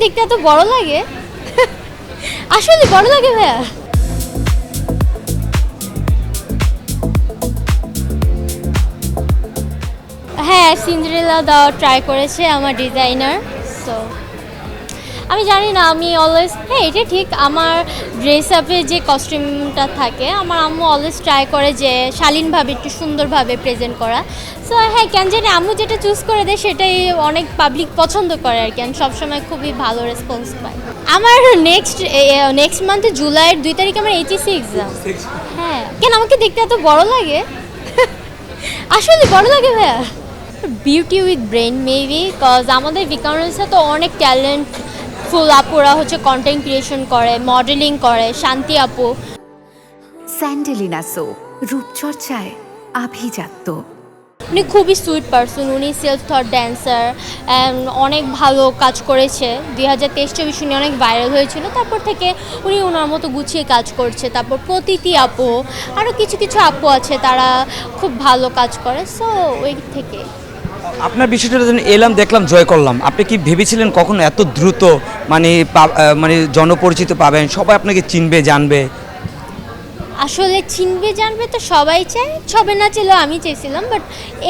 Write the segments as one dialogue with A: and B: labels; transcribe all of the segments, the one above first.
A: দেখতে এত বড় লাগে? আসলে বড় লাগে ভাইয়া? হ্যাঁ, সিন্ডারেলা দেওয়া ট্রাই করেছে আমার ডিজাইনার। সো আমি জানি না, আমি অলওয়েজ, হ্যাঁ এটা ঠিক, আমার ড্রেস আপে যে কস্টিউমটা থাকে আমার আম্মু অলওয়েজ ট্রাই করে যে শালীনভাবে একটু সুন্দরভাবে প্রেজেন্ট করা। সো হ্যাঁ, কেন জানি আম্মু যেটা চুজ করে দেয় সেটাই অনেক পাবলিক পছন্দ করে আর কি, আমি সবসময় খুবই ভালো রেসপন্স পাই। আমার নেক্সট মান্থে জুলাইয়ের 2 তারিখে আমার এইচএসসি এক্সাম। হ্যাঁ, কেন আমাকে দেখতে এত বড় লাগে? আসলে বড় লাগে ভাইয়া? Beauty with brain maybe, cause আমাদের ভিকারুন্নিসা তো অনেক ট্যালেন্ট ফুল আপুরা হচ্ছে কন্টেন্ট ক্রিয়েশন করে, মডেলিং করে, শান্তি আপু।
B: স্যান্ডেলিনা সো, রূপচর্চায় আভিজাত্য।
A: উনি খুবই সুইট পারসন, উনি সেলফ থট ড্যান্সার অ্যান্ড অনেক ভালো কাজ করেছে। 2023-24 উনি অনেক ভাইরাল হয়েছিল, তারপর থেকে উনি ওনার মতো গুছিয়ে কাজ করছে। তারপর প্রতীতি আপু, আরও কিছু কিছু আপু আছে তারা খুব ভালো কাজ করে। সো ওই থেকে
C: আপনার বিষয়টা যখন এলাম দেখলাম জয় করলাম, আপনি কি ভেবেছিলেন কখনো এত দ্রুত মানে জনপরিচিত পাবেন, সবাই আপনাকে চিনবে জানবে?
A: আসলে চিনবে জানবে তো সবাই চায়, সবে না ছিল আমি চেয়েছিলাম, বাট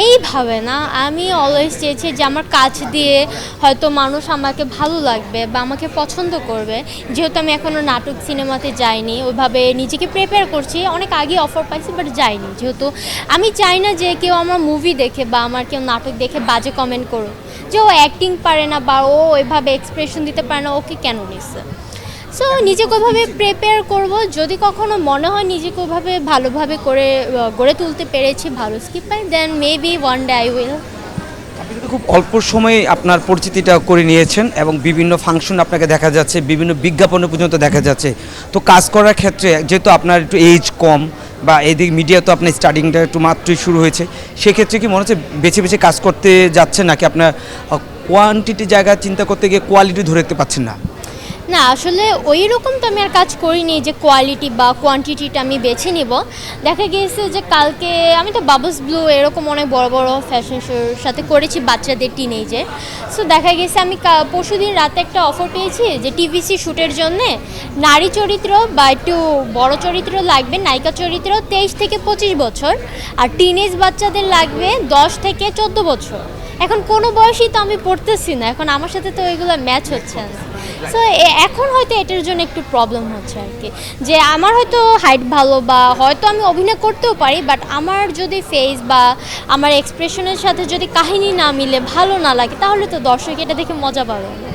A: এইভাবে না। আমি অলওয়েজ চেয়েছি যে আমার কাজ দিয়ে হয়তো মানুষ আমাকে ভালো লাগবে বা আমাকে পছন্দ করবে। যেহেতু আমি এখনও নাটক সিনেমাতে যাইনি, ওইভাবে নিজেকে প্রিপেয়ার করছি, অনেক আগে অফার পাইছি বাট যাইনি। যেহেতু আমি চাই না যে কেউ আমার মুভি দেখে বা আমার কেউ নাটক দেখে বাজে কমেন্ট করুক যে ও অ্যাক্টিং পারে না বা ও ওইভাবে এক্সপ্রেশন দিতে পারে না, ওকে কেন নিচ্ছে। সো নিজেকে ওইভাবে প্রিপেয়ার করব, যদি কখনো মনে হয় নিজেকে ওইভাবে ভালোভাবে করে গড়ে তুলতে পেরেছি, ভালো স্কিপ পাই, then maybe one day I will.
C: আপনি কিন্তু খুব অল্প সময়ে আপনার পরিচিতিটা করে নিয়েছেন এবং বিভিন্ন ফাংশন আপনাকে দেখা যাচ্ছে, বিভিন্ন বিজ্ঞাপনে পর্যন্ত দেখা যাচ্ছে। তো কাজ করার ক্ষেত্রে যেহেতু আপনার একটু এজ কম বা এদিকে মিডিয়া তো আপনার স্টার্টিংটা একটু মাত্রই শুরু হয়েছে, সেক্ষেত্রে কি মনে হচ্ছে বেছে বেছে কাজ করতে যাচ্ছে নাকি আপনার কোয়ান্টিটি জায়গা চিন্তা করতে গিয়ে কোয়ালিটি ধরে রাখতে পারছেন না?
A: না, আসলে ওই রকম তো আমি আর কাজ করিনি যে কোয়ালিটি বা কোয়ান্টিটিটা আমি বেছে নিব। দেখা গিয়েছে যে কালকে আমি তো বাবলস ব্লু এরকম অনেক বড় বড় ফ্যাশন শোর সাথে করেছি বাচ্চাদের টিনেজের। সো দেখা গেছে আমি পরশুদিন রাতে একটা অফার পেয়েছি যে টিভিসি শ্যুটের জন্যে নারী চরিত্র বা একটু বড় চরিত্র লাগবে, নায়িকা চরিত্র 23 থেকে 25 বছর, আর টিনেজ বাচ্চাদের লাগবে 10 থেকে 14 বছর। এখন কোনো বয়সই তো আমি পড়তেছি না, এখন আমার সাথে তো ওইগুলো ম্যাচ হচ্ছে না। সো এখন হয়তো এটার জন্য একটু প্রবলেম হচ্ছে আর কি, যে আমার হয়তো হাইট ভালো বা হয়তো আমি অভিনয় করতেও পারি, বাট আমার যদি ফেস বা আমার এক্সপ্রেশনের সাথে যদি কাহিনী না মিলে, ভালো না লাগে, তাহলে তো দর্শক এটা দেখে মজা পাবে না।